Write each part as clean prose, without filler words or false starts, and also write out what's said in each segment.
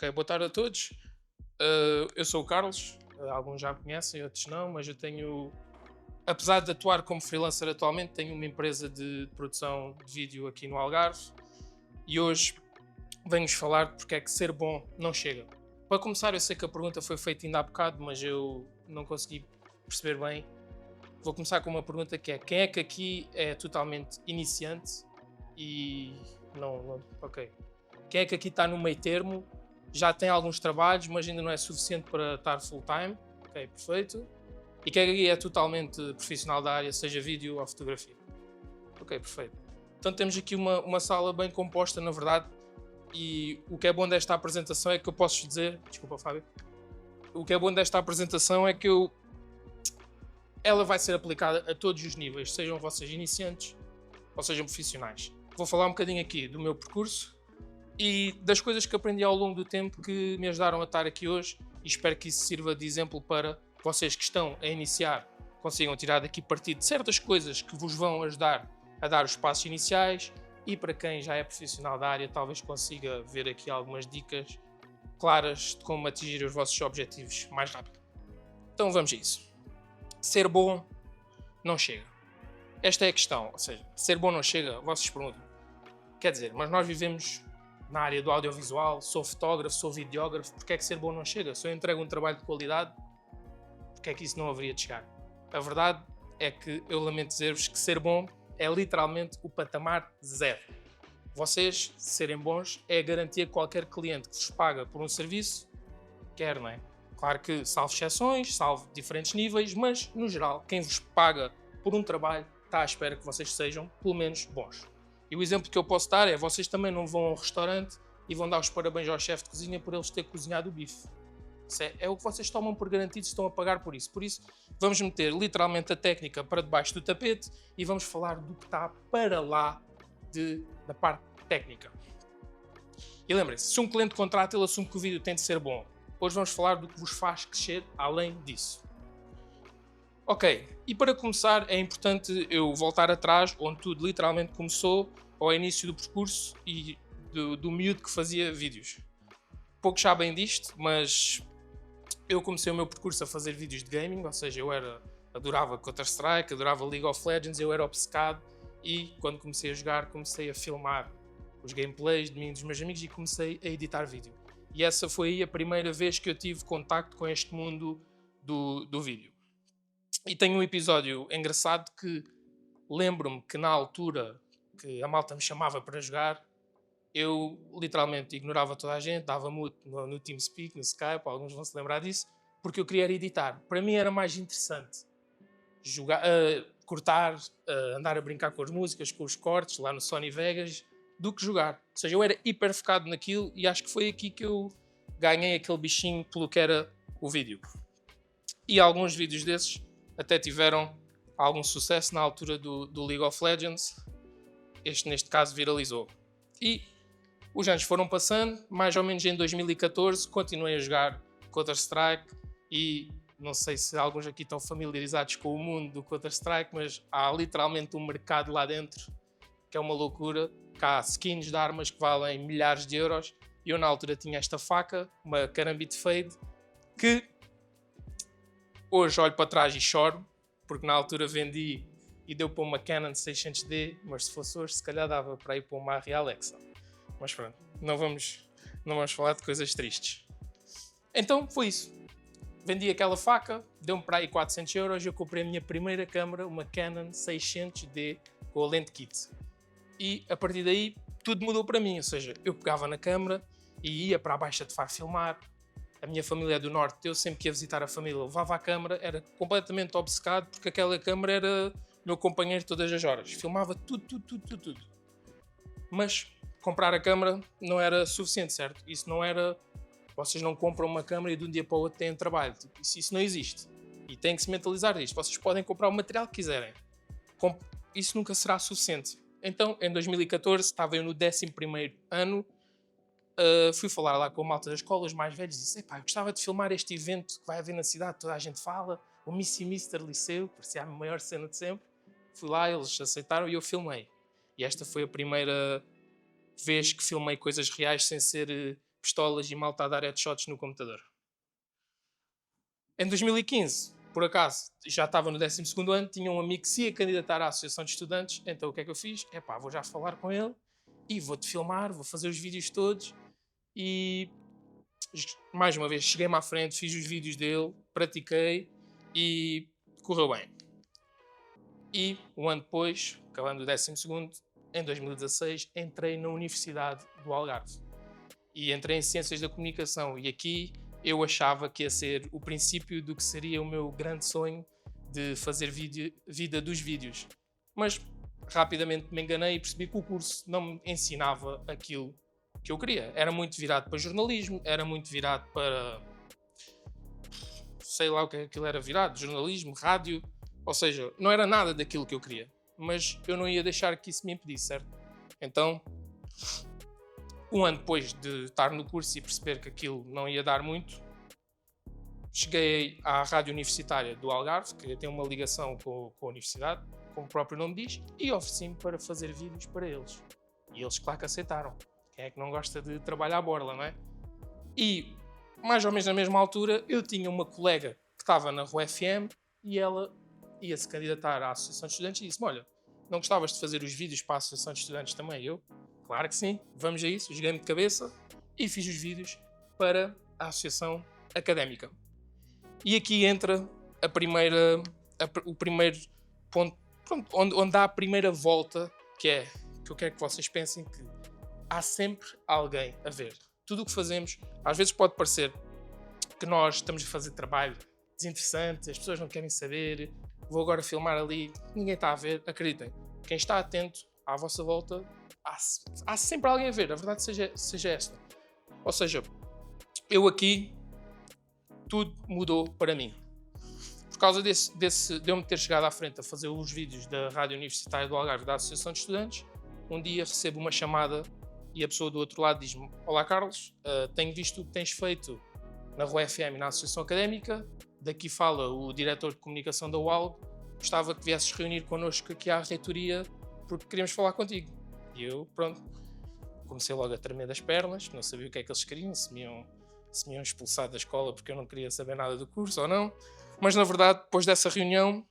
Ok, boa tarde a todos. Eu sou o Carlos, alguns já me conhecem, outros não, mas eu tenho, apesar de atuar como freelancer atualmente, tenho uma empresa de produção de vídeo aqui no Algarve e hoje venho-vos falar de porque é que ser bom não chega. Para começar, eu sei que a pergunta foi feita ainda há bocado, mas eu não consegui perceber bem. Vou começar com uma pergunta que é: quem é que aqui é totalmente iniciante e ok. Quem é que aqui está no meio termo, já tem alguns trabalhos, mas ainda não é suficiente para estar full time? Ok, perfeito. E quem é que aqui é totalmente profissional da área, seja vídeo ou fotografia? Ok, perfeito. Então temos aqui uma sala bem composta, na verdade, e o que é bom desta apresentação é que eu posso dizer, desculpa Fábio, o que é bom desta apresentação é que ela vai ser aplicada a todos os níveis, sejam vocês iniciantes ou sejam profissionais. Vou falar um bocadinho aqui do meu percurso e das coisas que aprendi ao longo do tempo que me ajudaram a estar aqui hoje, e espero que isso sirva de exemplo para vocês que estão a iniciar, consigam tirar daqui partido de certas coisas que vos vão ajudar a dar os passos iniciais, e para quem já é profissional da área talvez consiga ver aqui algumas dicas claras de como atingir os vossos objetivos mais rápido. Então vamos a isso. Ser bom não chega. Esta é a questão, ou seja, ser bom não chega, vocês perguntam. Quer dizer, mas nós vivemos na área do audiovisual, sou fotógrafo, sou videógrafo, porque é que ser bom não chega? Se eu entrego um trabalho de qualidade, porque é que isso não haveria de chegar? A verdade é que eu lamento dizer-vos que ser bom é literalmente o patamar zero. Vocês serem bons é a garantia que qualquer cliente que vos paga por um serviço quer, não é? Claro que salvo exceções, salvo diferentes níveis, mas no geral, quem vos paga por um trabalho está à espera que vocês sejam pelo menos bons. E o exemplo que eu posso dar é: vocês também não vão a um restaurante e vão dar os parabéns ao chefe de cozinha por eles ter cozinhado o bife. Isso é o que vocês tomam por garantido, estão a pagar por isso. Por isso, vamos meter literalmente a técnica para debaixo do tapete e vamos falar do que está para lá da parte técnica. E lembrem-se, se um cliente contrata, ele assume que o vídeo tem de ser bom. Hoje vamos falar do que vos faz crescer além disso. Ok, e para começar é importante eu voltar atrás, onde tudo literalmente começou, ao início do percurso e do miúdo que fazia vídeos. Poucos sabem disto, mas eu comecei o meu percurso a fazer vídeos de gaming, ou seja, adorava Counter-Strike, adorava League of Legends, eu era obcecado e quando comecei a jogar comecei a filmar os gameplays de mim e dos meus amigos e comecei a editar vídeo. E essa foi aí a primeira vez que eu tive contacto com este mundo do vídeo. E tenho um episódio engraçado que lembro-me que na altura que a malta me chamava para jogar, eu literalmente ignorava toda a gente, dava mute no TeamSpeak, no Skype, alguns vão se lembrar disso, porque eu queria editar. Para mim era mais interessante jogar, cortar, andar a brincar com as músicas, com os cortes lá no Sony Vegas, do que jogar. Ou seja, eu era hiper focado naquilo e acho que foi aqui que eu ganhei aquele bichinho pelo que era o vídeo. E alguns vídeos desses até tiveram algum sucesso na altura do League of Legends. Este, neste caso, viralizou. E os anos foram passando, mais ou menos em 2014 continuei a jogar Counter-Strike e não sei se alguns aqui estão familiarizados com o mundo do Counter-Strike, mas há literalmente um mercado lá dentro que é uma loucura, que há skins de armas que valem milhares de euros e eu na altura tinha esta faca, uma Karambit Fade, que hoje olho para trás e choro, porque na altura vendi e deu para uma Canon 600D, mas se fosse hoje se calhar dava para ir para uma Arri Alexa. Mas pronto, não vamos falar de coisas tristes. Então foi isso. Vendi aquela faca, deu-me para aí 400 euros e eu comprei a minha primeira câmera, uma Canon 600D com a lente kit. E a partir daí tudo mudou para mim, ou seja, eu pegava na câmera e ia para a Baixa de Faro filmar. A minha família é do Norte, eu sempre que ia visitar a família levava a câmera, era completamente obcecado porque aquela câmera era meu companheiro todas as horas. Filmava tudo. Mas comprar a câmera não era suficiente, certo? Isso não era... Vocês não compram uma câmera e de um dia para o outro têm trabalho. Isso não existe. E têm que se mentalizar disto. Vocês podem comprar o material que quiserem. Isso nunca será suficiente. Então, em 2014, estava eu no 11º ano, fui falar lá com a malta das escolas mais velhos e disse: epá, eu gostava de filmar este evento que vai haver na cidade, toda a gente fala, o Missy Mister Liceu, parecia a maior cena de sempre. Fui lá, eles aceitaram e eu filmei. E esta foi a primeira vez que filmei coisas reais sem ser pistolas e malta a dar headshots no computador. Em 2015, por acaso, já estava no 12º ano, tinha um amigo que se ia candidatar à Associação de Estudantes, então o que é que eu fiz? Vou já falar com ele e vou-te filmar, vou fazer os vídeos todos e, mais uma vez, cheguei-me à frente, fiz os vídeos dele, pratiquei e correu bem. E, um ano depois, acabando o 12º, em 2016, entrei na Universidade do Algarve. E entrei em Ciências da Comunicação e aqui eu achava que ia ser o princípio do que seria o meu grande sonho de fazer vida dos vídeos. Mas rapidamente me enganei e percebi que o curso não me ensinava aquilo que eu queria. Era muito virado para jornalismo, era muito virado para... sei lá o que aquilo era virado, jornalismo, rádio, ou seja, não era nada daquilo que eu queria. Mas eu não ia deixar que isso me impedisse, certo? Então, um ano depois de estar no curso e perceber que aquilo não ia dar muito, cheguei à Rádio Universitária do Algarve, que tem uma ligação com a universidade, como o próprio nome diz, e ofereci-me para fazer vídeos para eles. E eles, claro que aceitaram. Quem é que não gosta de trabalhar à borla, não é? E, mais ou menos na mesma altura, eu tinha uma colega que estava na Rua FM e ela ia se candidatar à Associação de Estudantes e disse-me: olha, não gostavas de fazer os vídeos para a Associação de Estudantes também? Eu, claro que sim, vamos a isso, joguei-me de cabeça e fiz os vídeos para a Associação Académica. E aqui entra o primeiro ponto, pronto, onde há a primeira volta, que eu quero que vocês pensem que há sempre alguém a ver. Tudo o que fazemos, às vezes pode parecer que nós estamos a fazer trabalho desinteressante, as pessoas não querem saber, vou agora filmar ali, ninguém está a ver. Acreditem, quem está atento à vossa volta, há sempre alguém a ver, a verdade seja esta. Ou seja, eu aqui, tudo mudou para mim. Por causa de eu me ter chegado à frente a fazer os vídeos da Rádio Universitária do Algarve da Associação de Estudantes, um dia recebo uma chamada e a pessoa do outro lado diz-me: olá Carlos, tenho visto o que tens feito na Rua FM e na Associação Académica, daqui fala o diretor de comunicação da UALG, gostava que viesses reunir connosco aqui à reitoria porque queríamos falar contigo. E eu, pronto, comecei logo a tremer das pernas, não sabia o que é que eles queriam, se me iam expulsar da escola porque eu não queria saber nada do curso ou não. Mas, na verdade, depois dessa reunião,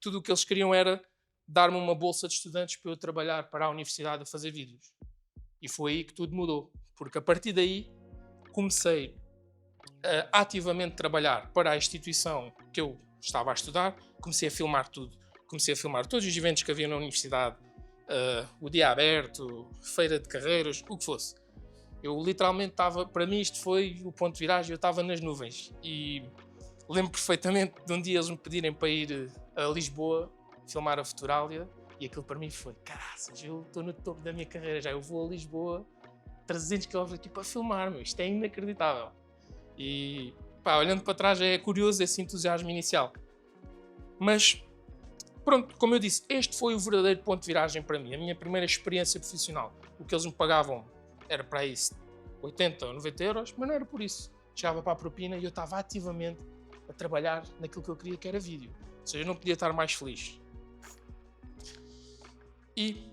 tudo o que eles queriam era dar-me uma bolsa de estudantes para eu trabalhar para a universidade a fazer vídeos. E foi aí que tudo mudou. Porque, a partir daí, comecei a ativamente trabalhar para a instituição que eu estava a estudar. Comecei a filmar tudo. Comecei a filmar todos os eventos que havia na universidade. O dia aberto, feira de carreiras, o que fosse. Eu literalmente estava, para mim isto foi o ponto de viragem, eu estava nas nuvens e lembro perfeitamente de um dia eles me pedirem para ir a Lisboa filmar a Futurália e aquilo para mim foi: caraças, eu estou no topo da minha carreira já, eu vou a Lisboa 300 km aqui para filmar, meu, isto é inacreditável. E pá, olhando para trás é curioso esse entusiasmo inicial. Mas pronto, como eu disse, este foi o verdadeiro ponto de viragem para mim, a minha primeira experiência profissional. O que eles me pagavam era para isso 80 ou 90 euros, mas não era por isso. Chegava para a propina e eu estava ativamente a trabalhar naquilo que eu queria, que era vídeo. Ou seja, eu não podia estar mais feliz. E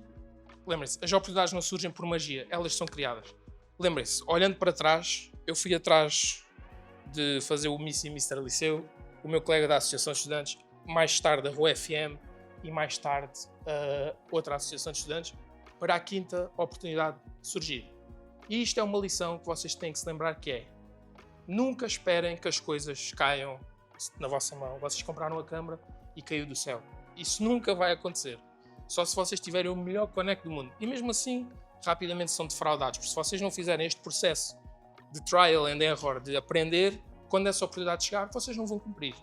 lembrem-se, as oportunidades não surgem por magia, elas são criadas. Lembrem-se, olhando para trás, eu fui atrás de fazer o Miss e Mr. Liceu, o meu colega da Associação de Estudantes, mais tarde a Rua FM e mais tarde outra Associação de Estudantes, para a quinta oportunidade surgir. E isto é uma lição que vocês têm que se lembrar, que é: nunca esperem que as coisas caiam na vossa mão. Vocês compraram a câmara e caiu do céu. Isso nunca vai acontecer. Só se vocês tiverem o melhor conecto do mundo. E mesmo assim, rapidamente são defraudados. Porque se vocês não fizerem este processo de trial and error, de aprender, quando essa oportunidade chegar, vocês não vão cumprir.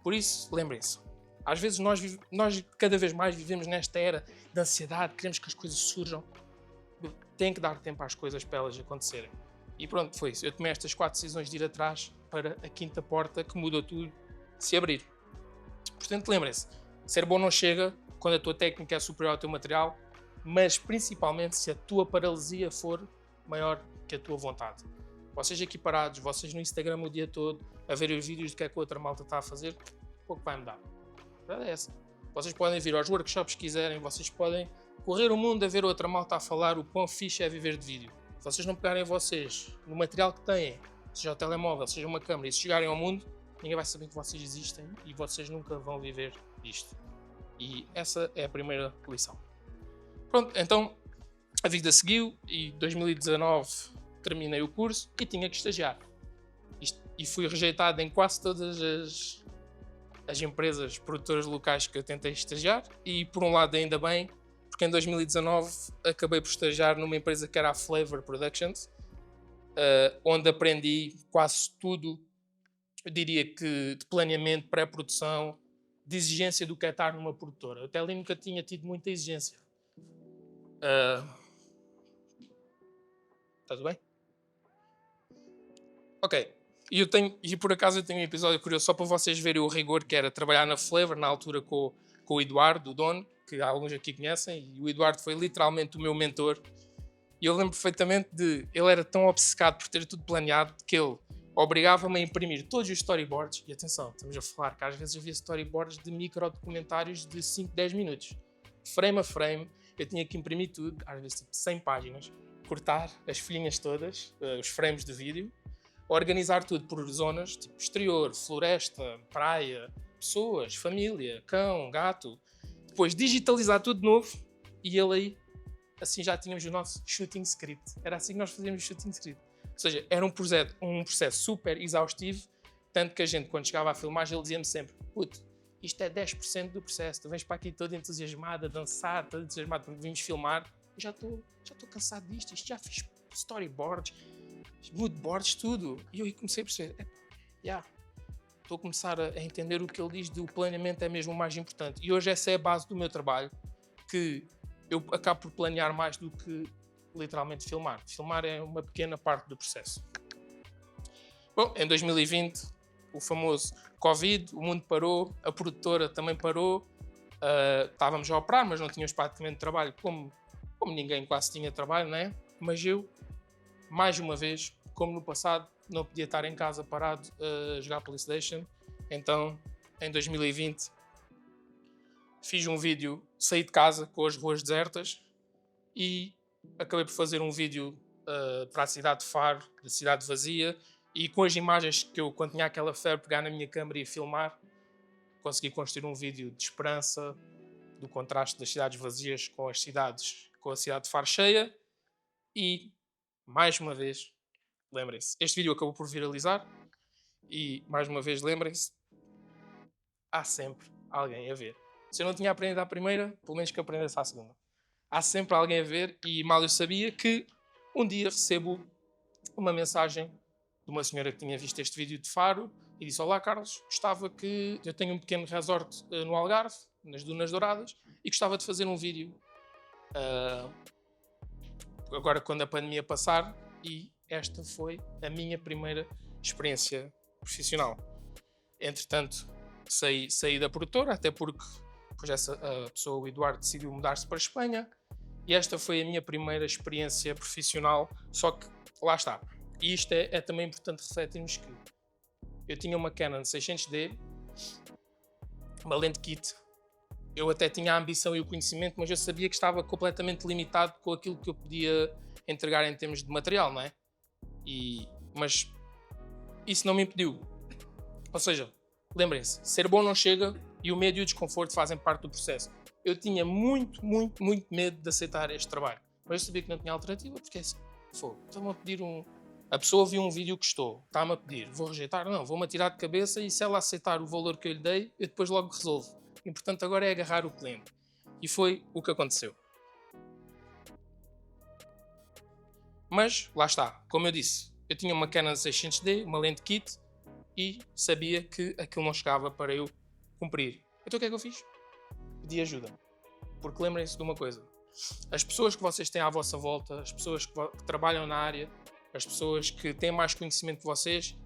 Por isso, lembrem-se. Às vezes nós cada vez mais vivemos nesta era de ansiedade, queremos que as coisas surjam. Tem que dar tempo às coisas para elas acontecerem. E pronto, foi isso. Eu tomei estas 4 decisões de ir atrás para a quinta porta que mudou tudo se abrir. Portanto, lembrem-se, ser bom não chega quando a tua técnica é superior ao teu material, mas principalmente se a tua paralisia for maior que a tua vontade. Vocês aqui parados, vocês no Instagram o dia todo, a ver os vídeos do que é que a outra malta está a fazer, pouco vai mudar. A verdade é essa. Vocês podem vir aos workshops que quiserem, vocês podem correr o mundo a ver outra malta a falar o quão fixe é viver de vídeo. Se vocês não pegarem vocês no material que têm, seja o telemóvel, seja uma câmera, e se chegarem ao mundo, ninguém vai saber que vocês existem e vocês nunca vão viver disto. E essa é a primeira lição. Pronto, então a vida seguiu e em 2019 terminei o curso e tinha que estagiar. E fui rejeitado em quase todas as empresas produtoras locais que eu tentei estagiar, e por um lado ainda bem, porque em 2019 acabei por estagiar numa empresa que era a Flavor Productions, onde aprendi quase tudo, eu diria que de planeamento, pré-produção, de exigência do que é estar numa produtora. Eu até ali nunca tinha tido muita exigência. Está tudo bem? Ok. E por acaso eu tenho um episódio curioso só para vocês verem o rigor que era trabalhar na Flavor, na altura com o Eduardo, o dono, que alguns aqui conhecem, e o Eduardo foi literalmente o meu mentor. E eu lembro perfeitamente de... Ele era tão obcecado por ter tudo planeado que ele obrigava-me a imprimir todos os storyboards. E atenção, estamos a falar que às vezes havia storyboards de microdocumentários de 5, 10 minutos. Frame a frame, eu tinha que imprimir tudo, às vezes tipo 100 páginas, cortar as folhinhas todas, os frames de vídeo, organizar tudo por zonas, tipo exterior, floresta, praia, pessoas, família, cão, gato. Depois digitalizar tudo de novo e ele aí, assim já tínhamos o nosso shooting script. Era assim que nós fazíamos o shooting script. Ou seja, era um processo super exaustivo, tanto que a gente, quando chegava à filmagem, ele dizia-me sempre: puto, isto é 10% do processo, tu vens para aqui todo entusiasmado, a dançar, todo entusiasmado, porque vimos filmar, eu já estou cansado disto, isto já fiz storyboards, moodboards, tudo. E eu aí comecei a perceber, estou a começar a entender o que ele diz, do planeamento é mesmo o mais importante. E hoje essa é a base do meu trabalho, que eu acabo por planear mais do que literalmente filmar. Filmar é uma pequena parte do processo. Bom, em 2020, o famoso Covid, o mundo parou, a produtora também parou, estávamos a operar, mas não tínhamos praticamente trabalho, como ninguém quase tinha trabalho, né? Mas eu, mais uma vez, como no passado, não podia estar em casa parado a jogar PlayStation. Então, em 2020, fiz um vídeo, saí de casa com as ruas desertas e acabei por fazer um vídeo para a cidade de Faro, da cidade vazia, e com as imagens que eu, quando tinha aquela febre, pegar na minha câmera e filmar, consegui construir um vídeo de esperança, do contraste das cidades vazias com a cidade de Faro cheia. E, mais uma vez, lembrem-se, este vídeo acabou por viralizar e, mais uma vez, lembrem-se, há sempre alguém a ver. Se eu não tinha aprendido à primeira, pelo menos que aprendesse à segunda. Há sempre alguém a ver, e mal eu sabia que um dia recebo uma mensagem de uma senhora que tinha visto este vídeo de Faro e disse: olá Carlos, gostava que... eu tenho um pequeno resort no Algarve, nas Dunas Douradas, e gostava de fazer um vídeo agora quando a pandemia passar, e esta foi a minha primeira experiência profissional. Entretanto, saí da produtora, até porque depois a pessoa, o Eduardo, decidiu mudar-se para a Espanha, e esta foi a minha primeira experiência profissional. Só que, lá está, e isto é também importante refletirmos que eu tinha uma Canon 600D, uma lente kit. Eu até tinha a ambição e o conhecimento, mas eu sabia que estava completamente limitado com aquilo que eu podia entregar em termos de material, não é? Mas isso não me impediu. Ou seja, lembrem-se, ser bom não chega e o medo e o desconforto fazem parte do processo. Eu tinha muito medo de aceitar este trabalho, mas eu sabia que não tinha alternativa, porque é assim, estão-me a pedir a pessoa viu um vídeo que gostou, está-me a pedir, vou rejeitar? Não, vou-me atirar de cabeça, e se ela aceitar o valor que eu lhe dei, eu depois logo resolvo. O importante agora é agarrar o cliente. E foi o que aconteceu. Mas, lá está, como eu disse, eu tinha uma Canon 600D, uma lente kit, e sabia que aquilo não chegava para eu cumprir. Então o que é que eu fiz? Pedi ajuda. Porque lembrem-se de uma coisa: as pessoas que vocês têm à vossa volta, as pessoas que trabalham na área, as pessoas que têm mais conhecimento que vocês,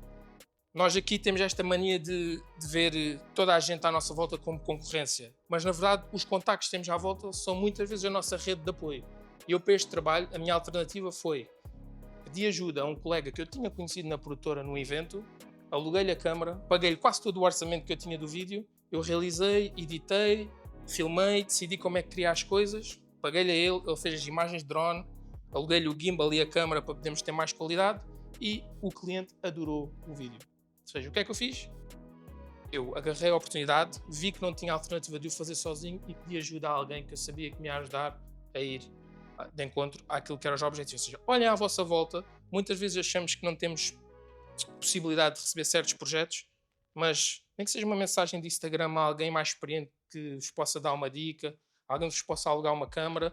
nós aqui temos esta mania de ver toda a gente à nossa volta como concorrência. Mas, na verdade, os contactos que temos à volta são muitas vezes a nossa rede de apoio. E eu, para este trabalho, a minha alternativa foi pedir ajuda a um colega que eu tinha conhecido na produtora num evento, aluguei-lhe a câmara, paguei-lhe quase todo o orçamento que eu tinha do vídeo, eu realizei, editei, filmei, decidi como é que queria as coisas, paguei-lhe a ele fez as imagens de drone, aluguei-lhe o gimbal e a câmera para podermos ter mais qualidade e o cliente adorou o vídeo. Ou seja, o que é que eu fiz? Eu agarrei a oportunidade, vi que não tinha alternativa de o fazer sozinho e pedi ajuda a alguém que eu sabia que me ia ajudar a ir de encontro àquilo que eram os objetivos. Ou seja, olhem à vossa volta, muitas vezes achamos que não temos possibilidade de receber certos projetos, mas nem que seja uma mensagem de Instagram a alguém mais experiente que vos possa dar uma dica, alguém que vos possa alugar uma câmara.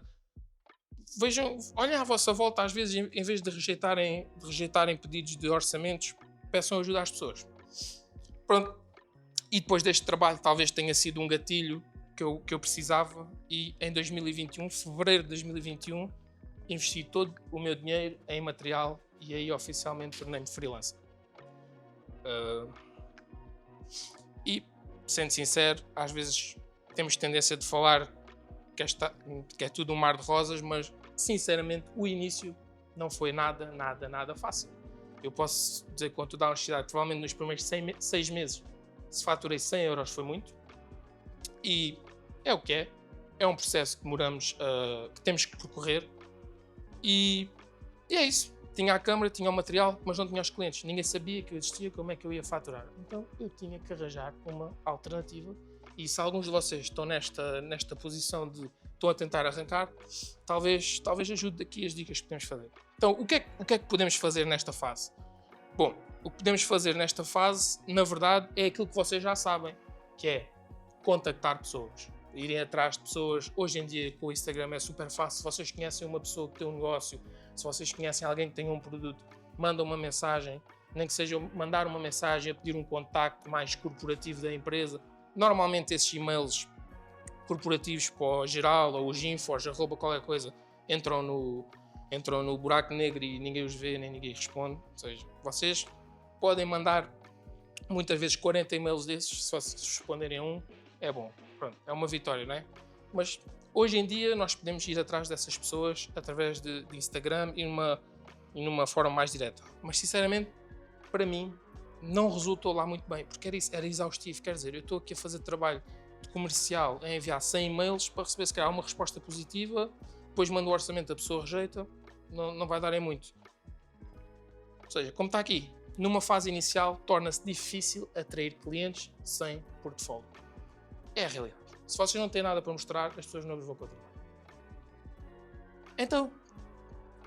Vejam, olhem à vossa volta, às vezes, em vez de rejeitarem pedidos de orçamentos, peçam ajuda às pessoas. Pronto. E depois deste trabalho, talvez tenha sido um gatilho que eu precisava, e em 2021, fevereiro de 2021, investi todo o meu dinheiro em material e aí oficialmente tornei-me freelancer. E, sendo sincero, às vezes temos tendência de falar que é tudo um mar de rosas, mas sinceramente o início não foi nada fácil. Eu posso dizer com toda a honestidade, provavelmente nos primeiros 6 meses, se faturei 100 euros foi muito, e é o que é. É um processo que que temos que percorrer, e é isso. Tinha a câmara, tinha o material, mas não tinha os clientes. Ninguém sabia que eu existia, como é que eu ia faturar. Então eu tinha que arranjar uma alternativa, e se alguns de vocês estão nesta posição de estão a tentar arrancar, talvez ajude daqui as dicas que podemos fazer. Então, o que é que podemos fazer nesta fase? Bom, o que podemos fazer nesta fase, na verdade, é aquilo que vocês já sabem, que é contactar pessoas, irem atrás de pessoas. Hoje em dia, com o Instagram é super fácil. Se vocês conhecem uma pessoa que tem um negócio, se vocês conhecem alguém que tem um produto, mandam uma mensagem, nem que seja mandar uma mensagem a pedir um contacto mais corporativo da empresa. Normalmente esses e-mails corporativos para o geral ou os infos, arroba qualquer coisa, entram no buraco negro e ninguém os vê, nem ninguém responde. Ou seja, vocês podem mandar muitas vezes 40 e-mails desses, se vocês responderem a um, é bom. Pronto, é uma vitória, não é? Mas hoje em dia nós podemos ir atrás dessas pessoas através de Instagram e numa forma mais direta. Mas sinceramente, para mim, não resultou lá muito bem, porque era exaustivo. Quer dizer, eu estou aqui a fazer trabalho de comercial, a enviar 100 e-mails para receber se calhar uma resposta positiva, depois mando o orçamento, a pessoa rejeita, não vai dar em muito. Ou seja, como está aqui, numa fase inicial, torna-se difícil atrair clientes sem portfólio. É a realidade. Se vocês não têm nada para mostrar, as pessoas não vos vão contratar. Então,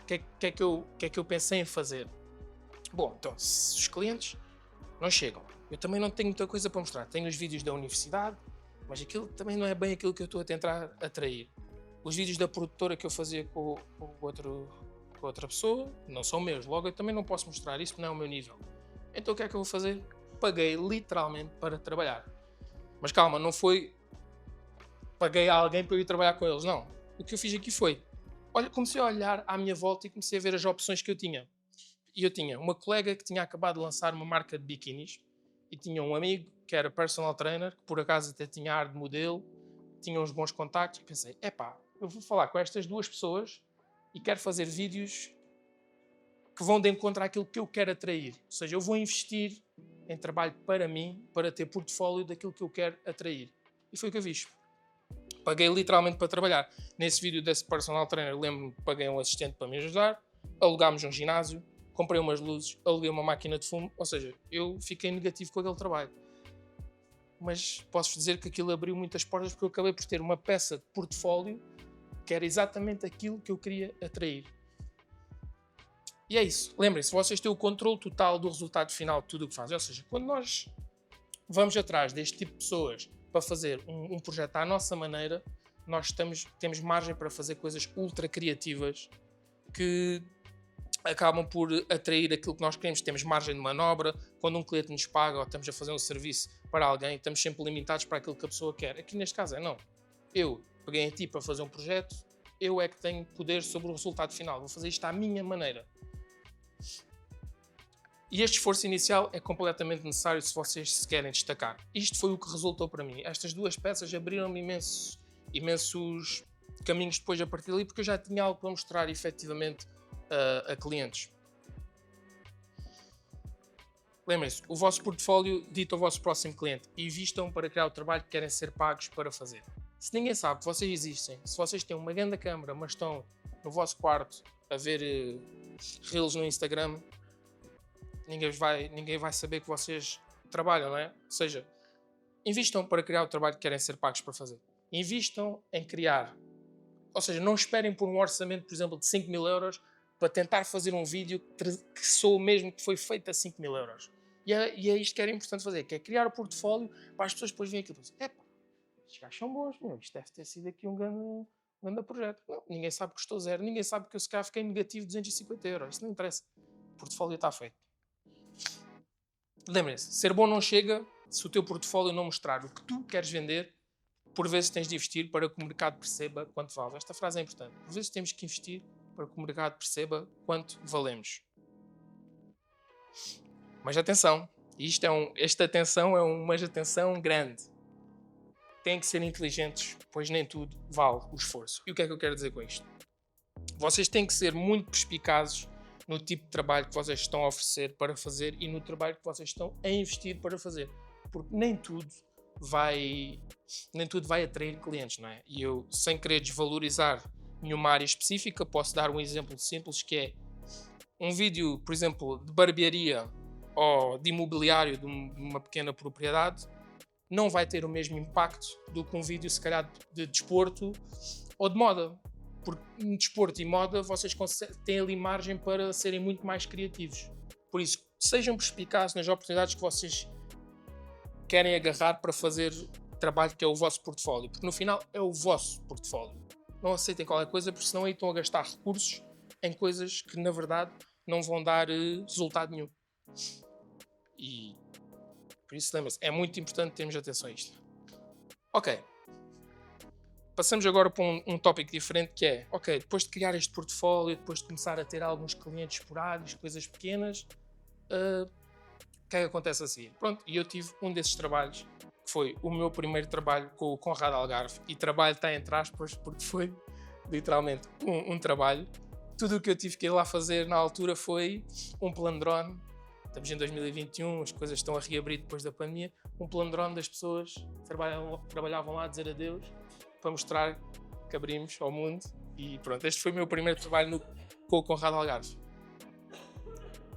o que é que eu pensei em fazer? Bom, então, se os clientes não chegam, eu também não tenho muita coisa para mostrar. Tenho os vídeos da universidade, mas aquilo também não é bem aquilo que eu estou a tentar atrair. Os vídeos da produtora que eu fazia com outra pessoa não são meus, logo eu também não posso mostrar isso, não é o meu nível. Então o que é que eu vou fazer? Paguei literalmente para trabalhar. Mas calma, não foi paguei a alguém para eu ir trabalhar com eles, não. O que eu fiz aqui foi, comecei a olhar à minha volta e comecei a ver as opções que eu tinha. E eu tinha uma colega que tinha acabado de lançar uma marca de biquinis, e tinha um amigo que era personal trainer, que por acaso até tinha ar de modelo, tinha uns bons contactos, e pensei, eu vou falar com estas duas pessoas e quero fazer vídeos que vão de encontro àquilo que eu quero atrair. Ou seja, eu vou investir em trabalho para mim, para ter portfólio daquilo que eu quero atrair. E foi o que eu fiz. Paguei literalmente para trabalhar. Nesse vídeo desse personal trainer, lembro-me que paguei um assistente para me ajudar, alugámos um ginásio, comprei umas luzes, aluguei uma máquina de fumo, ou seja, eu fiquei negativo com aquele trabalho. Mas posso dizer que aquilo abriu muitas portas, porque eu acabei por ter uma peça de portfólio que era exatamente aquilo que eu queria atrair. E é isso. Lembrem-se, vocês têm o controle total do resultado final de tudo o que fazem. Ou seja, quando nós vamos atrás deste tipo de pessoas para fazer um projeto à nossa maneira, nós temos margem para fazer coisas ultra criativas que acabam por atrair aquilo que nós queremos. Temos margem de manobra. Quando um cliente nos paga ou estamos a fazer um serviço para alguém, estamos sempre limitados para aquilo que a pessoa quer. Aqui neste caso não. Eu peguei em ti para fazer um projeto, eu é que tenho poder sobre o resultado final. Vou fazer isto à minha maneira. E este esforço inicial é completamente necessário se vocês se querem destacar. Isto foi o que resultou para mim. Estas duas peças abriram-me imensos caminhos depois a partir dali, porque eu já tinha algo para mostrar efetivamente a clientes. Lembrem-se, o vosso portfólio dita o vosso próximo cliente e vistam para criar o trabalho que querem ser pagos para fazer. Se ninguém sabe que vocês existem, se vocês têm uma grande câmara, mas estão no vosso quarto a ver reels no Instagram, ninguém vai saber que vocês trabalham, não é? Ou seja, invistam para criar o trabalho que querem ser pagos para fazer. Invistam em criar. Ou seja, não esperem por um orçamento, por exemplo, de 5.000 € para tentar fazer um vídeo que soa mesmo que foi feito a 5.000 €. E é isto que era importante fazer, que é criar o portfólio para as pessoas depois verem aquilo e dizem, epá, estes gajos são bons, meu, isto deve ter sido aqui um grande projeto. Não, ninguém sabe que custou zero, ninguém sabe que eu se calhar fiquei negativo 250 €. Isso não interessa. O portfólio está feito. Lembrem-se, ser bom não chega se o teu portfólio não mostrar o que tu queres vender. Por vezes tens de investir para que o mercado perceba quanto vale. Esta frase é importante. Por vezes temos que investir para que o mercado perceba quanto valemos. Mas atenção, esta atenção é uma atenção grande. Têm que ser inteligentes, pois nem tudo vale o esforço. E o que é que eu quero dizer com isto? Vocês têm que ser muito perspicazes no tipo de trabalho que vocês estão a oferecer para fazer e no trabalho que vocês estão a investir para fazer. Porque nem tudo vai atrair clientes, não é? E eu, sem querer desvalorizar nenhuma área específica, posso dar um exemplo simples que é um vídeo, por exemplo, de barbearia ou de imobiliário de uma pequena propriedade não vai ter o mesmo impacto do que um vídeo, se calhar, de desporto ou de moda. Porque em desporto e moda vocês têm ali margem para serem muito mais criativos. Por isso, sejam perspicazes nas oportunidades que vocês querem agarrar para fazer trabalho que é o vosso portfólio. Porque no final é o vosso portfólio. Não aceitem qualquer coisa, porque senão aí estão a gastar recursos em coisas que, na verdade, não vão dar resultado nenhum. E por isso, lembre-se, é muito importante termos atenção a isto. Ok. Passamos agora para um tópico diferente que é, ok, depois de criar este portfólio, depois de começar a ter alguns clientes esporádicos, coisas pequenas, o que é que acontece assim? Pronto, e eu tive um desses trabalhos, que foi o meu primeiro trabalho com o Conrado Algarve, e trabalho está entre aspas, porque foi literalmente um trabalho. Tudo o que eu tive que ir lá fazer na altura foi um plano drone. Estamos em 2021, as coisas estão a reabrir depois da pandemia. Um plano drone das pessoas que trabalhavam lá a dizer adeus, para mostrar que abrimos ao mundo. E pronto, este foi o meu primeiro trabalho com o Conrado Algarve.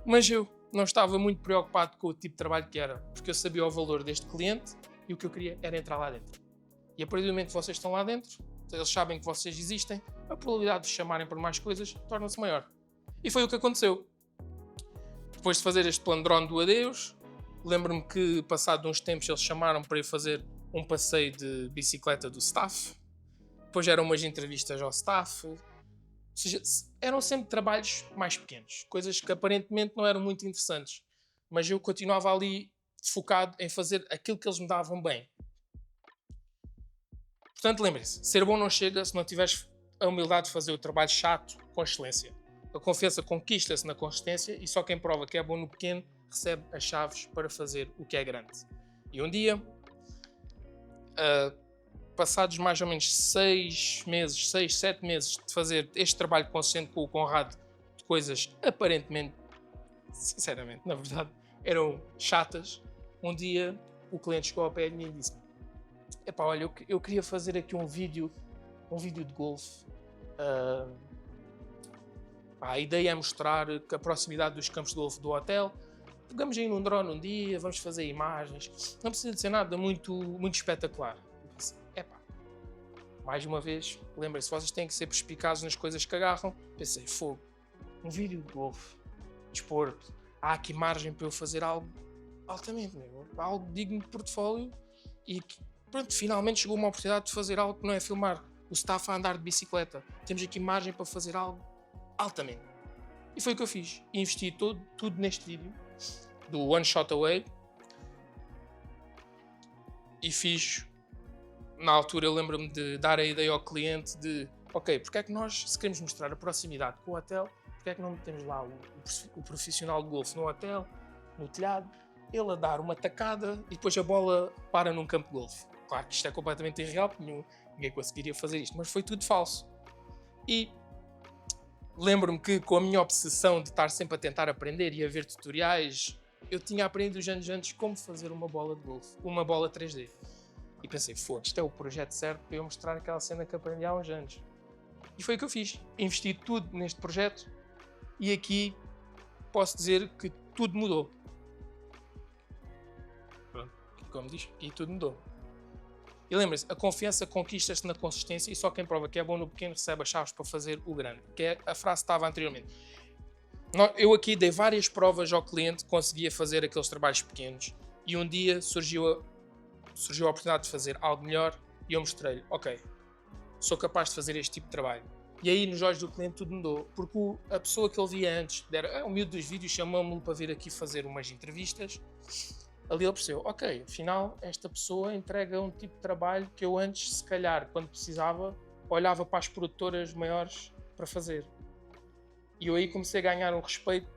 Mas eu não estava muito preocupado com o tipo de trabalho que era, porque eu sabia o valor deste cliente e o que eu queria era entrar lá dentro. E a partir do momento que vocês estão lá dentro, eles sabem que vocês existem, a probabilidade de chamarem por mais coisas torna-se maior. E foi o que aconteceu. Depois de fazer este plano drone do adeus, lembro-me que, passado uns tempos, eles chamaram para ir fazer um passeio de bicicleta do staff. Depois eram umas entrevistas ao staff. Ou seja, eram sempre trabalhos mais pequenos. Coisas que aparentemente não eram muito interessantes. Mas eu continuava ali focado em fazer aquilo que eles me davam bem. Portanto, lembrem-se, ser bom não chega se não tiveres a humildade de fazer o trabalho chato com excelência. A confiança conquista-se na consistência e só quem prova que é bom no pequeno recebe as chaves para fazer o que é grande. E um dia, passados mais ou menos 6, 7 meses de fazer este trabalho consciente com o Conrado, de coisas aparentemente, sinceramente, na verdade, eram chatas, um dia o cliente chegou ao pé de mim e disse: epá, olha, eu queria fazer aqui um vídeo de golfe. A ideia é mostrar que a proximidade dos campos de golfe do hotel. Pegamos aí num drone um dia, vamos fazer imagens. Não precisa de ser nada muito espetacular. Eu pensei, epá, mais uma vez, lembrem-se, vocês têm que ser perspicazes nas coisas que agarram. Pensei, fogo, um vídeo de golfe, desporto, há aqui margem para eu fazer algo altamente, algo digno de portfólio. E pronto, finalmente chegou uma oportunidade de fazer algo que não é filmar o staff a andar de bicicleta. Temos aqui margem para fazer algo altamente. E foi o que eu fiz. Investi tudo neste vídeo do One Shot Away. E fiz, na altura eu lembro-me de dar a ideia ao cliente de, ok, porque é que nós, se queremos mostrar a proximidade com o hotel, porque é que não metemos lá o profissional de golfe no hotel, no telhado, ele a dar uma tacada e depois a bola para num campo de golfe. Claro que isto é completamente irreal, porque ninguém conseguiria fazer isto, mas foi tudo falso. E lembro-me que, com a minha obsessão de estar sempre a tentar aprender e a ver tutoriais, eu tinha aprendido os anos antes como fazer uma bola de golfe, uma bola 3D. E pensei, isto é o projeto certo para eu mostrar aquela cena que aprendi há uns anos. E foi o que eu fiz. Investi tudo neste projeto e aqui posso dizer que tudo mudou. Pronto, como diz, e tudo mudou. E lembrem-se, a confiança conquista-se na consistência e só quem prova que é bom no pequeno recebe as chaves para fazer o grande. Que é a frase que estava anteriormente. Eu aqui dei várias provas ao cliente, conseguia fazer aqueles trabalhos pequenos e um dia surgiu a oportunidade de fazer algo melhor e eu mostrei-lhe, ok, sou capaz de fazer este tipo de trabalho. E aí nos olhos do cliente tudo mudou, porque a pessoa que ele via antes, o miúdo dos vídeos, chamou-me para vir aqui fazer umas entrevistas. Ali ele percebeu, ok, afinal esta pessoa entrega um tipo de trabalho que eu antes, se calhar, quando precisava, olhava para as produtoras maiores para fazer. E eu aí comecei a ganhar um respeito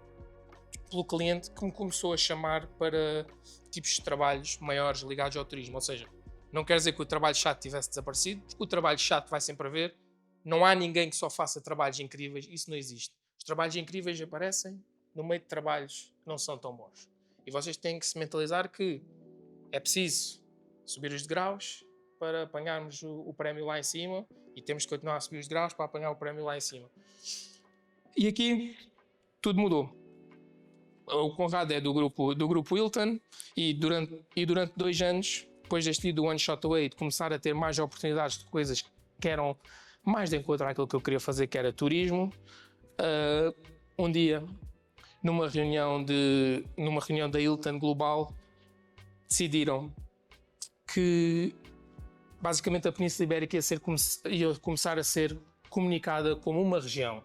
pelo cliente que me começou a chamar para tipos de trabalhos maiores ligados ao turismo. Ou seja, não quer dizer que o trabalho chato tivesse desaparecido, porque o trabalho chato vai sempre haver. Não há ninguém que só faça trabalhos incríveis, isso não existe. Os trabalhos incríveis aparecem no meio de trabalhos que não são tão bons. E vocês têm que se mentalizar que é preciso subir os degraus para apanharmos o prémio lá em cima e temos que continuar a subir os degraus para apanhar o prémio lá em cima. E aqui tudo mudou. O Conrado é do grupo Hilton e durante 2 anos, depois deste dia do One Shot Away, de começar a ter mais oportunidades de coisas que eram mais de encontro àquilo que eu queria fazer, que era turismo. Um dia, numa reunião da Hilton Global, decidiram que basicamente a Península Ibérica ia começar a ser comunicada como uma região.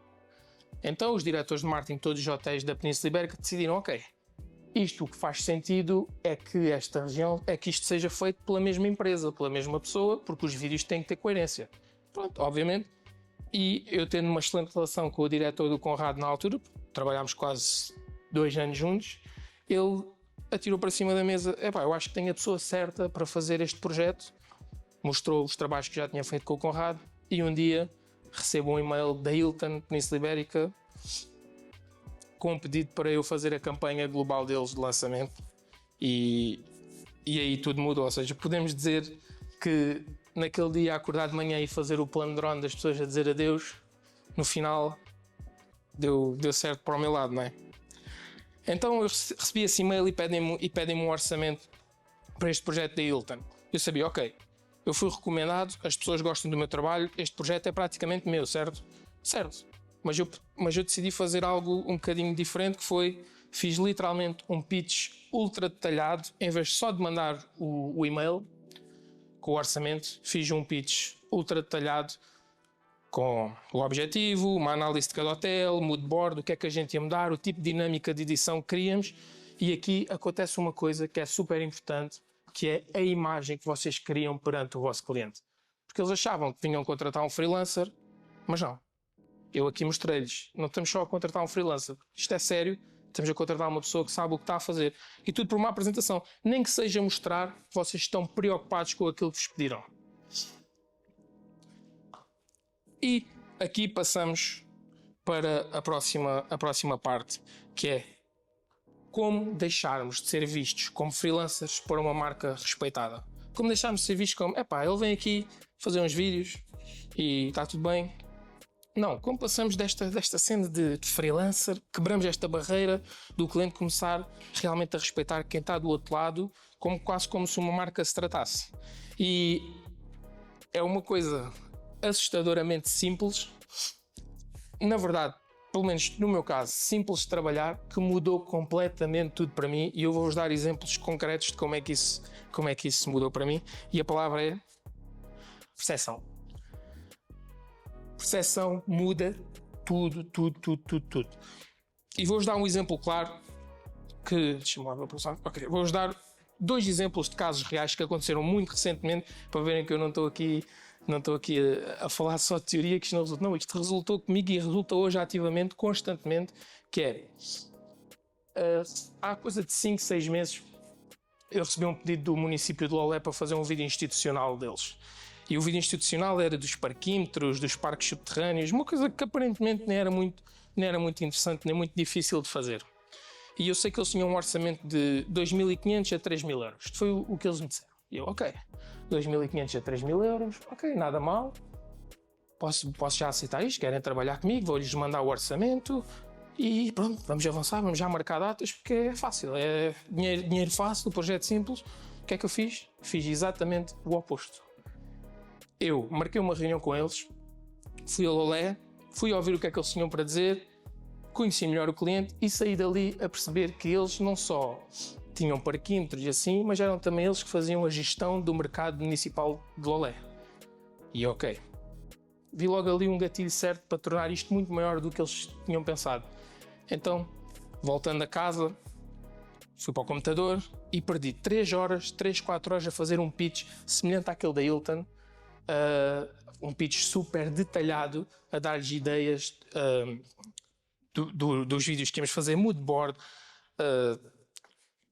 Então os diretores de marketing de todos os hotéis da Península Ibérica decidiram, ok, isto o que faz sentido é que esta região, é que isto seja feito pela mesma empresa, pela mesma pessoa, porque os vídeos têm que ter coerência. Pronto, obviamente. E eu tendo uma excelente relação com o diretor do Conrado na altura, trabalhámos quase 2 anos juntos, ele atirou para cima da mesa, eu acho que tenho a pessoa certa para fazer este projeto, mostrou os trabalhos que já tinha feito com o Conrado e um dia recebo um e-mail da Hilton, Península Ibérica, com um pedido para eu fazer a campanha global deles de lançamento e aí tudo mudou, ou seja, podemos dizer que naquele dia acordar de manhã e fazer o plano drone das pessoas a dizer adeus, no final deu certo para o meu lado, não é? Então eu recebi esse e-mail e pedem-me um orçamento para este projeto da Hilton. Eu sabia, ok, eu fui recomendado, as pessoas gostam do meu trabalho, este projeto é praticamente meu, certo? Certo. Mas eu decidi fazer algo um bocadinho diferente, que fiz literalmente um pitch ultra detalhado, em vez só de mandar o e-mail com o orçamento, fiz um pitch ultra detalhado com o objetivo, uma análise de cada hotel, mood board, o que é que a gente ia mudar, o tipo de dinâmica de edição que queríamos. E aqui acontece uma coisa que é super importante, que é a imagem que vocês criam perante o vosso cliente. Porque eles achavam que vinham contratar um freelancer, mas não. Eu aqui mostrei-lhes, não estamos só a contratar um freelancer, isto é sério, estamos a contratar uma pessoa que sabe o que está a fazer. E tudo por uma apresentação, nem que seja mostrar que vocês estão preocupados com aquilo que vos pediram. E aqui passamos para a próxima parte, que é como deixarmos de ser vistos como freelancers por uma marca respeitada. Como deixarmos de ser vistos como, ele vem aqui fazer uns vídeos e está tudo bem. Não, como passamos desta cena de freelancer, quebramos esta barreira do cliente começar realmente a respeitar quem está do outro lado, quase como se uma marca se tratasse. E é uma coisa assustadoramente simples, na verdade, pelo menos no meu caso, simples de trabalhar, que mudou completamente tudo para mim, e eu vou-vos dar exemplos concretos de como é que isso mudou para mim, e a palavra é percepção. Percepção muda tudo. E vou-vos dar um exemplo claro que... Deixa-me lá passar. Okay. Vou-vos dar 2 exemplos de casos reais que aconteceram muito recentemente, para verem que eu não estou aqui a falar só de teoria, que isto não resulta. Não, isto resultou comigo e resulta hoje ativamente, constantemente, que é... há coisa de 5, 6 meses, eu recebi um pedido do município de Lolé para fazer um vídeo institucional deles. E o vídeo institucional era dos parquímetros, dos parques subterrâneos, uma coisa que aparentemente nem era muito interessante, nem muito difícil de fazer. E eu sei que eles tinham um orçamento de 2.500 a 3.000 euros. Isto foi o que eles me disseram. E eu, ok, 2.500 a 3.000 euros, ok, nada mal. posso já aceitar isto, querem trabalhar comigo, vou-lhes mandar o orçamento e pronto, vamos avançar, vamos já marcar datas, porque é fácil, é dinheiro fácil, projeto simples. O que é que eu fiz? Fiz exatamente o oposto. Eu marquei uma reunião com eles, fui ao Lolé, fui ouvir o que é que eles tinham para dizer, conheci melhor o cliente e saí dali a perceber que eles não só tinham parquímetros e assim, mas eram também eles que faziam a gestão do mercado municipal de Lolé. E ok, vi logo ali um gatilho certo para tornar isto muito maior do que eles tinham pensado. Então, voltando a casa, fui para o computador e perdi 4 horas a fazer um pitch semelhante àquele da Hilton, um pitch super detalhado, a dar-lhes ideias dos vídeos que íamos fazer, mood board,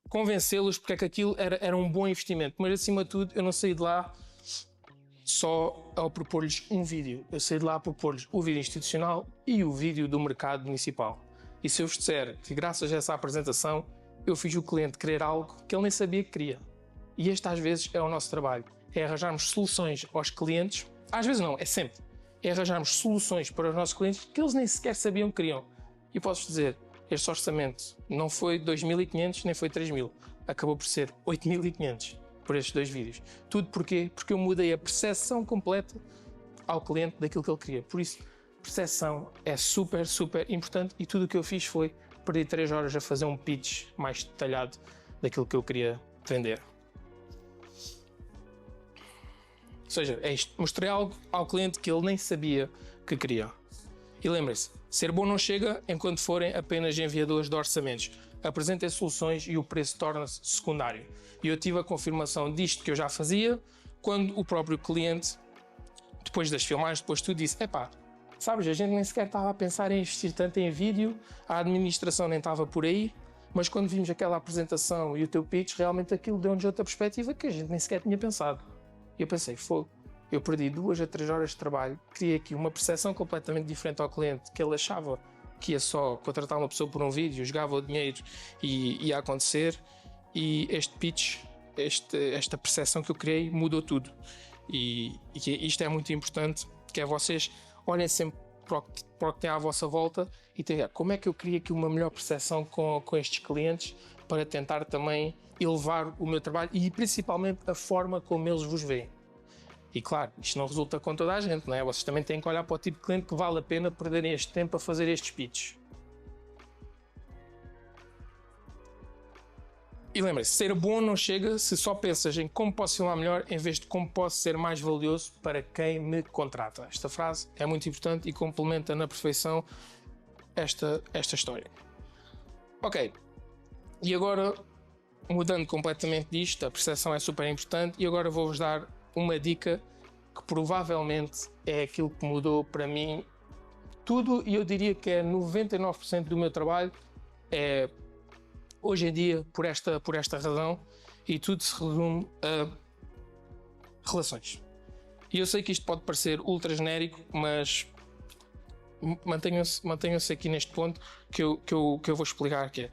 convencê-los porque é que aquilo era um bom investimento. Mas acima de tudo, eu não saí de lá só ao propor-lhes um vídeo. Eu saí de lá a propor-lhes o vídeo institucional e o vídeo do mercado municipal. E se eu vos disser que graças a essa apresentação eu fiz o cliente querer algo que ele nem sabia que queria. E este às vezes é o nosso trabalho. É arranjarmos soluções aos clientes. Às vezes não, é sempre. É arranjarmos soluções para os nossos clientes que eles nem sequer sabiam que queriam. E posso dizer, este orçamento não foi 2.500 nem foi 3.000. Acabou por ser 8.500 por estes 2 vídeos. Tudo porquê? Porque eu mudei a percepção completa ao cliente daquilo que ele queria. Por isso, percepção é super, super importante e tudo o que eu fiz foi perder 3 horas a fazer um pitch mais detalhado daquilo que eu queria vender. Ou seja, é isto. Mostrei algo ao cliente que ele nem sabia que queria. E lembrem-se, ser bom não chega enquanto forem apenas enviadores de orçamentos. Apresentem soluções e o preço torna-se secundário. E eu tive a confirmação disto que eu já fazia quando o próprio cliente, depois das filmagens, depois de tudo, disse: epá, sabes, a gente nem sequer estava a pensar em investir tanto em vídeo, a administração nem estava por aí, mas quando vimos aquela apresentação e o teu pitch, realmente aquilo deu-nos outra perspectiva que a gente nem sequer tinha pensado. E eu pensei, fogo, eu perdi 2 a 3 horas de trabalho, criei aqui uma percepção completamente diferente ao cliente, que ele achava que ia só contratar uma pessoa por um vídeo, jogava o dinheiro e ia acontecer, e este pitch, esta percepção que eu criei mudou tudo. E isto é muito importante, que é vocês olhem sempre para o que tem à vossa volta e tenham como é que eu crio aqui uma melhor percepção com estes clientes para tentar também elevar o meu trabalho e principalmente a forma como eles vos veem. E claro, isto não resulta com toda a gente, não é? Vocês também têm que olhar para o tipo de cliente que vale a pena perderem este tempo a fazer estes pitches. E lembrem-se, ser bom não chega se só pensas em como posso filmar melhor em vez de como posso ser mais valioso para quem me contrata. Esta frase é muito importante e complementa na perfeição esta história. Ok, e agora, mudando completamente disto, a percepção é super importante e agora vou-vos dar uma dica que provavelmente é aquilo que mudou para mim tudo e eu diria que é 99% do meu trabalho é hoje em dia por esta razão e tudo se resume a relações. E eu sei que isto pode parecer ultra genérico, mas mantenham-se aqui neste ponto que eu vou explicar que é.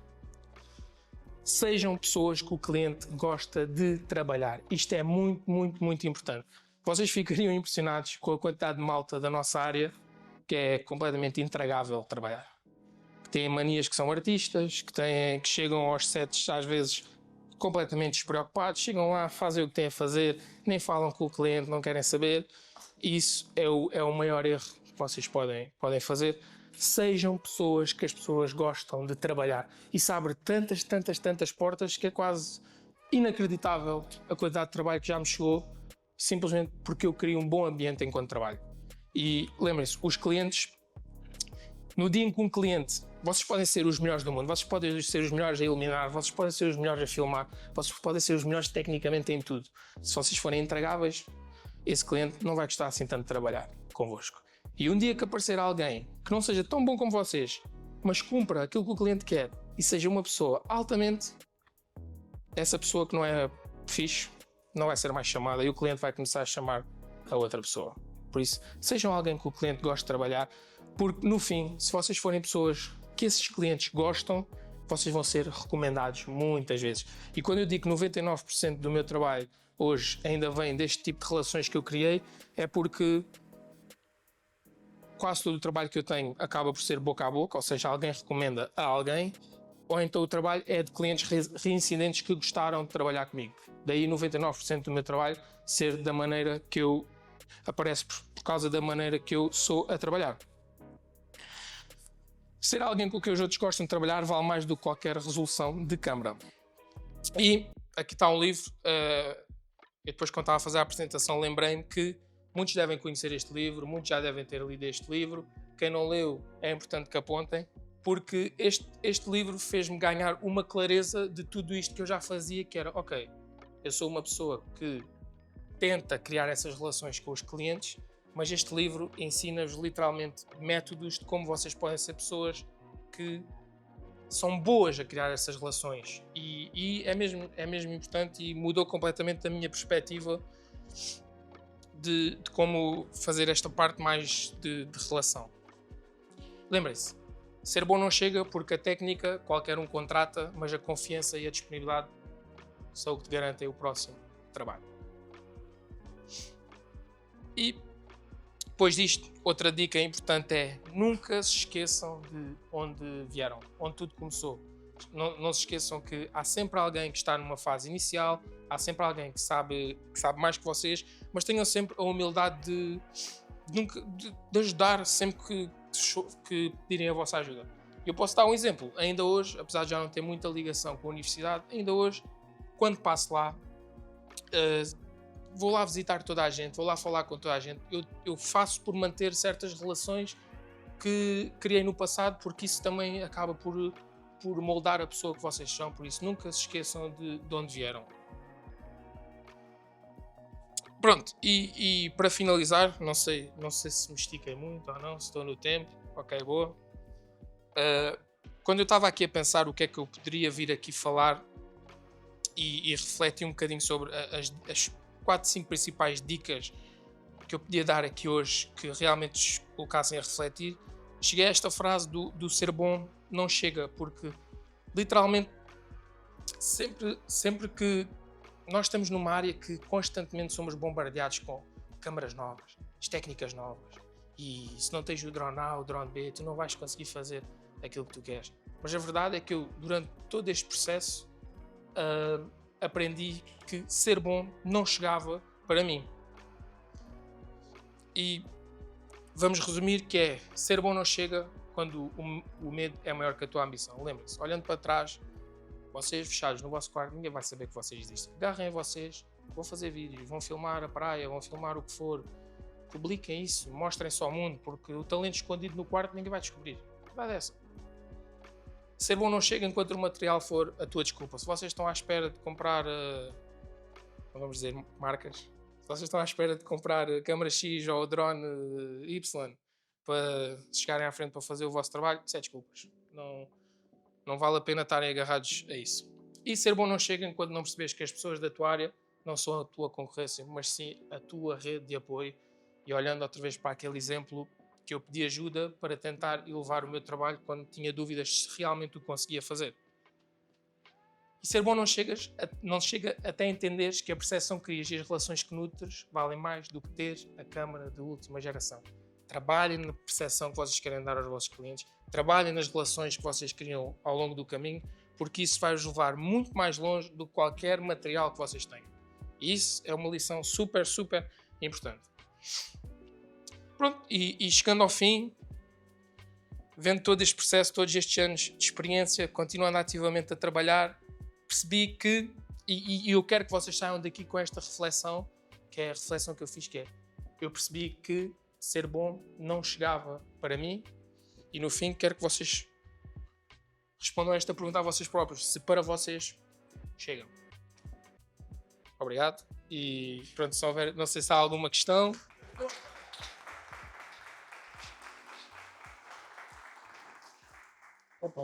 Sejam pessoas que o cliente gosta de trabalhar. Isto é muito, muito, muito importante. Vocês ficariam impressionados com a quantidade de malta da nossa área que é completamente intragável trabalhar. Que têm manias que são artistas, que chegam aos sets às vezes completamente despreocupados, chegam lá, fazem o que têm a fazer, nem falam com o cliente, não querem saber. Isso é o maior erro que vocês podem fazer. Sejam pessoas que as pessoas gostam de trabalhar. Isso abre tantas portas que é quase inacreditável a quantidade de trabalho que já me chegou, simplesmente porque eu crio um bom ambiente enquanto trabalho. E lembrem-se, os clientes, no dia em que um cliente, vocês podem ser os melhores do mundo, vocês podem ser os melhores a iluminar, vocês podem ser os melhores a filmar, vocês podem ser os melhores tecnicamente em tudo. Se vocês forem intragáveis, esse cliente não vai gostar assim tanto de trabalhar convosco. E um dia que aparecer alguém que não seja tão bom como vocês, mas cumpra aquilo que o cliente quer e seja uma pessoa altamente, essa pessoa que não é fixe não vai ser mais chamada e o cliente vai começar a chamar a outra pessoa. Por isso, sejam alguém que o cliente goste de trabalhar, porque no fim, se vocês forem pessoas que esses clientes gostam, vocês vão ser recomendados muitas vezes. E quando eu digo que 99% do meu trabalho hoje ainda vem deste tipo de relações que eu criei, é porque quase todo o trabalho que eu tenho acaba por ser boca a boca, ou seja, alguém recomenda a alguém, ou então o trabalho é de clientes reincidentes que gostaram de trabalhar comigo. Daí 99% do meu trabalho ser da maneira que eu aparece por causa da maneira que eu sou a trabalhar. Ser alguém com quem os outros gostam de trabalhar vale mais do que qualquer resolução de câmara. E aqui está um livro. E depois, quando estava a fazer a apresentação, lembrei-me que muitos devem conhecer este livro, muitos já devem ter lido este livro. Quem não leu, é importante que apontem, porque este livro fez-me ganhar uma clareza de tudo isto que eu já fazia, que era, ok, eu sou uma pessoa que tenta criar essas relações com os clientes, mas este livro ensina-vos literalmente métodos de como vocês podem ser pessoas que são boas a criar essas relações. E é mesmo importante e mudou completamente a minha perspectiva de como fazer esta parte mais de relação. Lembrem-se, ser bom não chega porque a técnica qualquer um contrata, mas a confiança e a disponibilidade são o que te garantem o próximo trabalho. E depois disto, outra dica importante é nunca se esqueçam de onde vieram, onde tudo começou. Não se esqueçam que há sempre alguém que está numa fase inicial, há sempre alguém que sabe mais que vocês, mas tenham sempre a humildade de ajudar sempre que pedirem a vossa ajuda. Eu posso dar um exemplo. Ainda hoje, apesar de já não ter muita ligação com a universidade, ainda hoje, quando passo lá, vou lá visitar toda a gente, vou lá falar com toda a gente. Eu faço por manter certas relações que criei no passado, porque isso também acaba por moldar a pessoa que vocês são. Por isso, nunca se esqueçam de onde vieram. Pronto, e para finalizar, não sei se me estiquei muito ou não, se estou no tempo. Ok, boa. Quando eu estava aqui a pensar o que é que eu poderia vir aqui falar e refletir um bocadinho sobre as 4, 5 principais dicas que eu podia dar aqui hoje que realmente colocassem a refletir, cheguei a esta frase do ser bom não chega, porque literalmente sempre que nós estamos numa área que constantemente somos bombardeados com câmaras novas, técnicas novas, e se não tens o drone A ou o drone B, tu não vais conseguir fazer aquilo que tu queres. Mas a verdade é que eu, durante todo este processo, aprendi que ser bom não chegava para mim. E vamos resumir que é, ser bom não chega quando o medo é maior que a tua ambição. Lembrem-se, olhando para trás, vocês fechados no vosso quarto, ninguém vai saber que vocês existem. Agarrem a vocês, vão fazer vídeos, vão filmar a praia, vão filmar o que for. Publiquem isso, mostrem-se ao mundo, porque o talento escondido no quarto ninguém vai descobrir. A verdade é essa. Ser bom não chega enquanto o material for a tua desculpa. Se vocês estão à espera de comprar, não vamos dizer marcas, se vocês estão à espera de comprar câmara X ou drone Y para chegarem à frente para fazer o vosso trabalho, isso é desculpas. Não vale a pena estarem agarrados a isso. E ser bom não chega enquanto não percebes que as pessoas da tua área não são a tua concorrência, mas sim a tua rede de apoio. E olhando outra vez para aquele exemplo que eu pedi ajuda para tentar elevar o meu trabalho quando tinha dúvidas se realmente o conseguia fazer. E ser bom não chega até entenderes que a percepção que crias e as relações que nutres valem mais do que ter a câmara de última geração. Trabalhem na percepção que vocês querem dar aos vossos clientes, trabalhem nas relações que vocês criam ao longo do caminho, porque isso vai-vos levar muito mais longe do que qualquer material que vocês tenham. E isso é uma lição super, super importante. Pronto, e chegando ao fim, vendo todo este processo, todos estes anos de experiência, continuando ativamente a trabalhar, percebi que, e eu quero que vocês saiam daqui com esta reflexão, que é a reflexão que eu fiz, que é, eu percebi que ser bom não chegava para mim, e no fim quero que vocês respondam a esta pergunta a vocês próprios, se para vocês chegam. Obrigado, e pronto, se houver, não sei se há alguma questão. Opa.